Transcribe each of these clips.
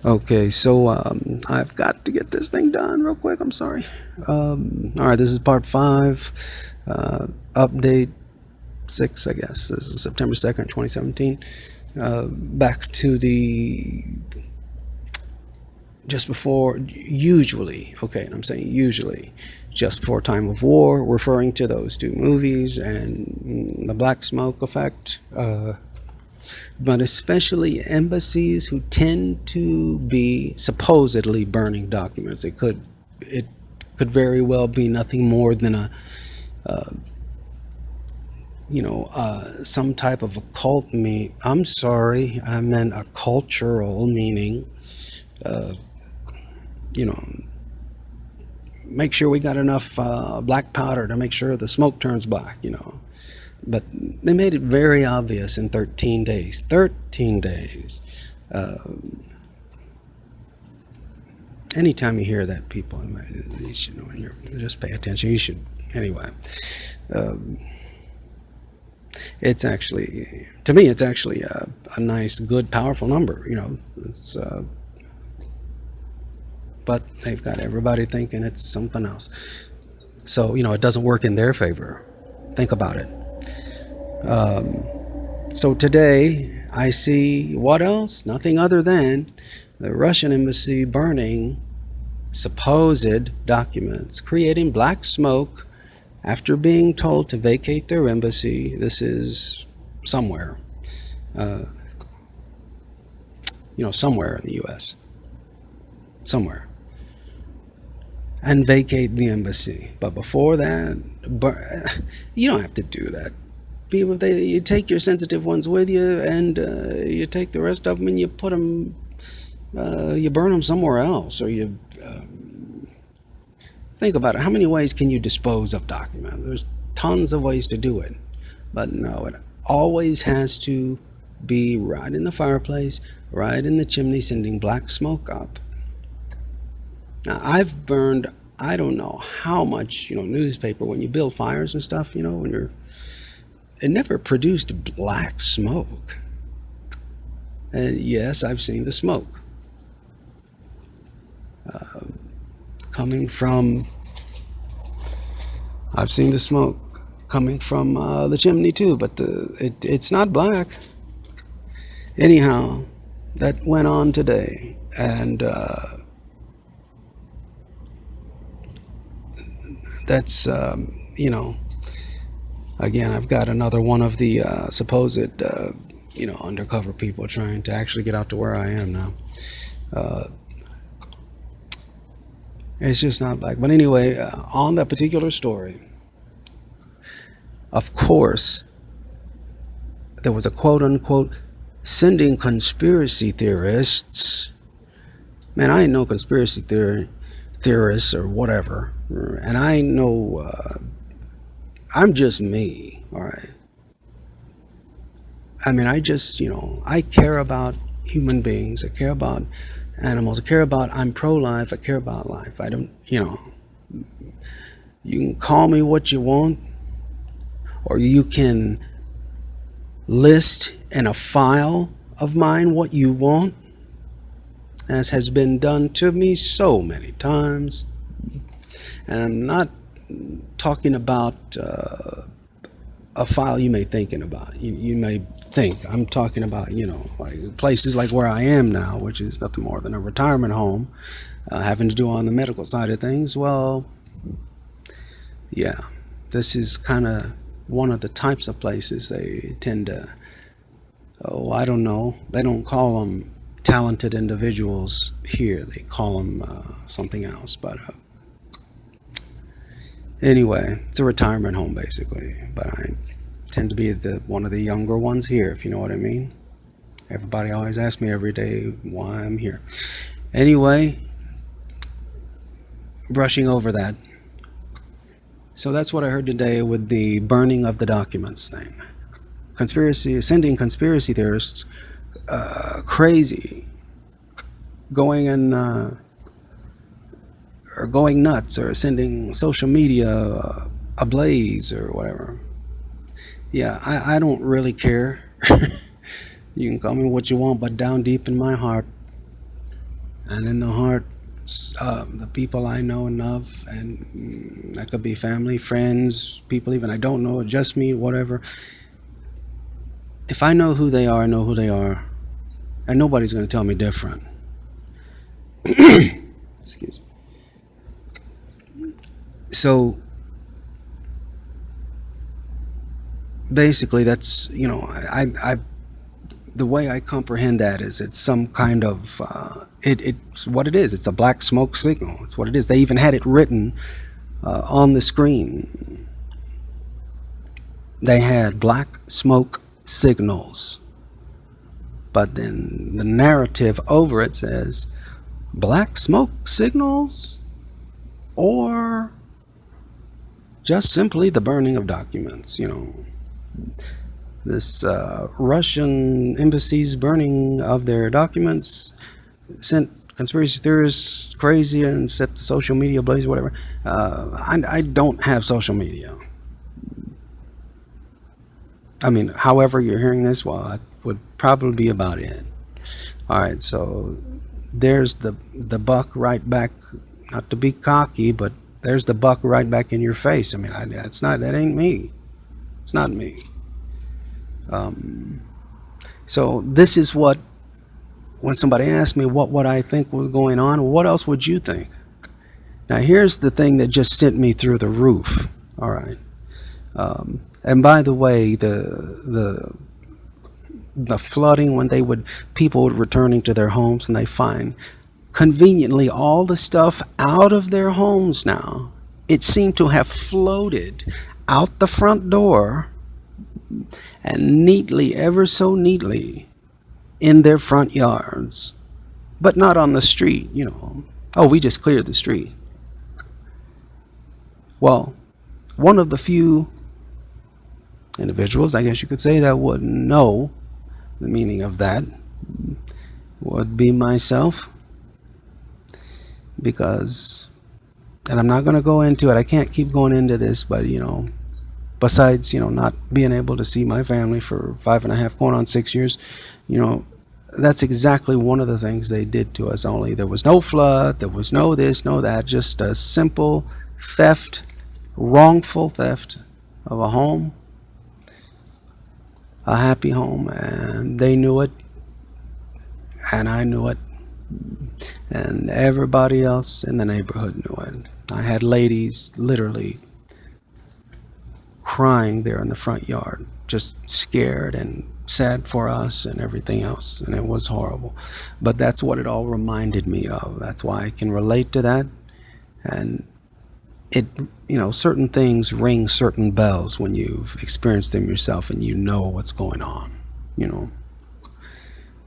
Okay, so I've got to get this thing done real quick. I'm sorry. All right, this is part 5, update 6, I guess. This is September 2nd, 2017. Back to the just before, usually, okay, and I'm saying usually, just before time of war, referring to those 2 movies and the black smoke effect. But especially embassies who tend to be supposedly burning documents. It could very well be nothing more than a some type of occult I'm sorry, I meant a cultural meaning. Make sure we got enough black powder to make sure the smoke turns black, But they made it very obvious in 13 days. 13 days. Anytime you hear that, people, you should know, just pay attention. You should, anyway. It's actually, to me, it's actually a nice, good, powerful number. It's, but they've got everybody thinking it's something else. So, it doesn't work in their favor. Think about it. So today I see what else? Nothing other than the Russian embassy burning supposed documents, creating black smoke after being told to vacate their embassy. This is somewhere, somewhere in the U.S. Somewhere. And vacate the embassy. But before that, you don't have to do that. People, you take your sensitive ones with you, and you take the rest of them and you put them, you burn them somewhere else, or you think about it. How many ways can you dispose of documents? There's tons of ways to do it, but no, it always has to be right in the fireplace, right in the chimney, sending black smoke up. Now, I've burned, I don't know how much, newspaper when you build fires and stuff, when it never produced black smoke. And yes, I've seen the smoke coming from, I've seen the smoke coming from the chimney too, but it's not black. Anyhow, that went on today, and that's, again, I've got another one of the supposed, undercover people trying to actually get out to where I am now. It's just not black. But anyway, on that particular story, of course, there was a quote-unquote sending conspiracy theorists. Man, I ain't no conspiracy theorists or whatever. And I know... I'm just me, all right? I mean, I just, I care about human beings. I care about animals. I care about, I'm pro-life. I care about life. I don't, you can call me what you want, or you can list in a file of mine what you want, as has been done to me so many times. And I'm not talking about a file you may thinking about. You may think I'm talking about, like places like where I am now, which is nothing more than a retirement home, having to do on the medical side of things. Well, yeah, this is kind of one of the types of places they tend to, I don't know, they don't call them talented individuals here. They call them something else, but anyway, it's a retirement home basically, but I tend to be one of the younger ones here, if you know what I mean. Everybody always asks me every day why I'm here. Anyway, brushing over that. So that's what I heard today with the burning of the documents thing. Sending conspiracy theorists crazy, going and or going nuts, or sending social media ablaze or whatever. Yeah, I don't really care. You can call me what you want, but down deep in my heart, and in the heart, the people I know and love, and that could be family, friends, people even I don't know, just me, whatever. If I know who they are, I know who they are, and nobody's going to tell me different. Excuse me. So basically, that's, I the way I comprehend that is it's some kind of it's what it is. It's a black smoke signal. It's what it is. They even had it written on the screen. They had black smoke signals, but then the narrative over it says black smoke signals, or just simply the burning of documents. This Russian embassy's burning of their documents sent conspiracy theorists crazy and set the social media ablaze, whatever. I don't have social media. I mean, however you're hearing this, well, that would probably be about it. All right, so there's the buck right back. Not to be cocky, but there's the buck right back in your face. I mean, that ain't me. It's not me. So this is what, when somebody asks me what I think was going on, what else would you think? Now here's the thing that just sent me through the roof. All right. And by the way, the flooding, when people returning to their homes, and they find conveniently all the stuff out of their homes now, it seemed to have floated out the front door and neatly, ever so neatly, in their front yards, but not on the street. Oh, we just cleared the street. Well, one of the few individuals, I guess you could say, that would know the meaning of that would be myself, because, and I'm not going to go into it, I can't keep going into this, but besides not being able to see my family for 5.5 going on 6 years, that's exactly one of the things they did to us. Only there was no flood, there was no this, no that, just a simple theft, wrongful theft of a home, a happy home, and they knew it, and I knew it, and everybody else in the neighborhood knew it. I had ladies literally crying there in the front yard, just scared and sad for us and everything else, and it was horrible. But that's what it all reminded me of. That's why I can relate to that. And it, certain things ring certain bells when you've experienced them yourself and you know what's going on.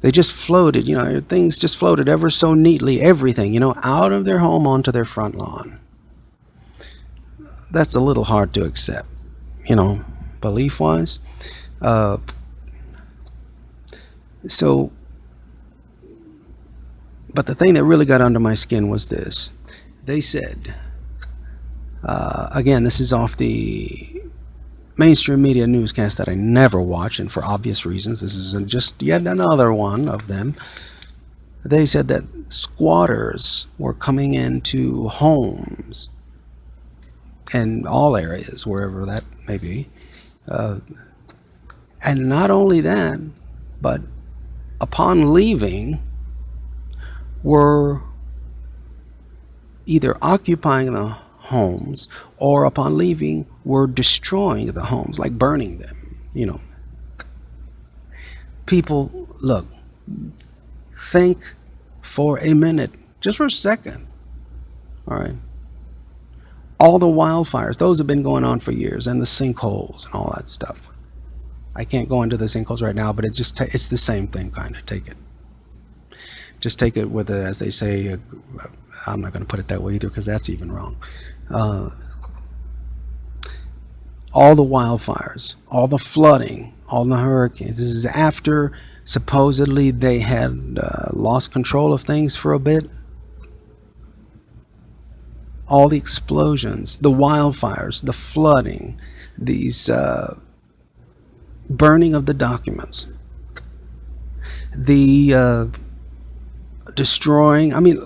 They just floated, things just floated ever so neatly, everything, out of their home onto their front lawn. That's a little hard to accept, belief wise. So, but the thing that really got under my skin was this. They said, again, this is off the mainstream media newscast that I never watch, and for obvious reasons, this is just yet another one of them. They said that squatters were coming into homes in all areas, wherever that may be. And not only that, but upon leaving, were either occupying the homes, or upon leaving were destroying the homes, like burning them. People, look, think for a minute, just for a second. All right, all the wildfires, those have been going on for years, and the sinkholes and all that stuff. I can't go into the sinkholes right now, but it's just it's the same thing, kind of. Just take it with as they say. I'm not going to put it that way either, because that's even wrong. All the wildfires, all the flooding, all the hurricanes. This is after supposedly they had lost control of things for a bit. All the explosions, the wildfires, the flooding, these burning of the documents, the destroying. I mean,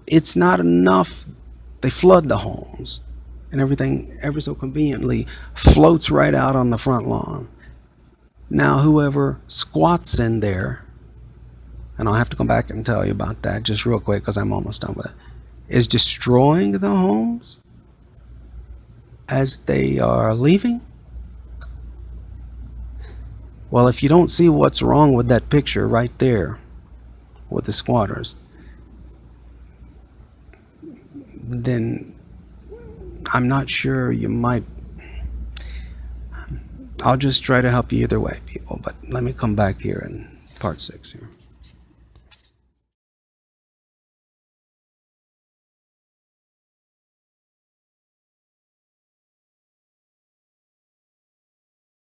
it's not enough. They flood the homes, and everything ever so conveniently floats right out on the front lawn. Now whoever squats in there, and I'll have to come back and tell you about that just real quick because I'm almost done with it, is destroying the homes as they are leaving. Well, if you don't see what's wrong with that picture right there with the squatters, then I'm not sure you might. I'll just try to help you either way, people, but let me come back here in part 6 here.